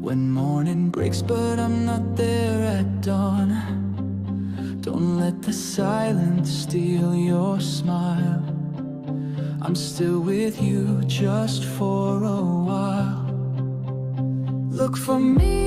When morning breaks but I'm not there at dawn, don't let the silence steal your smile. I'm still with you just for a while. Look for me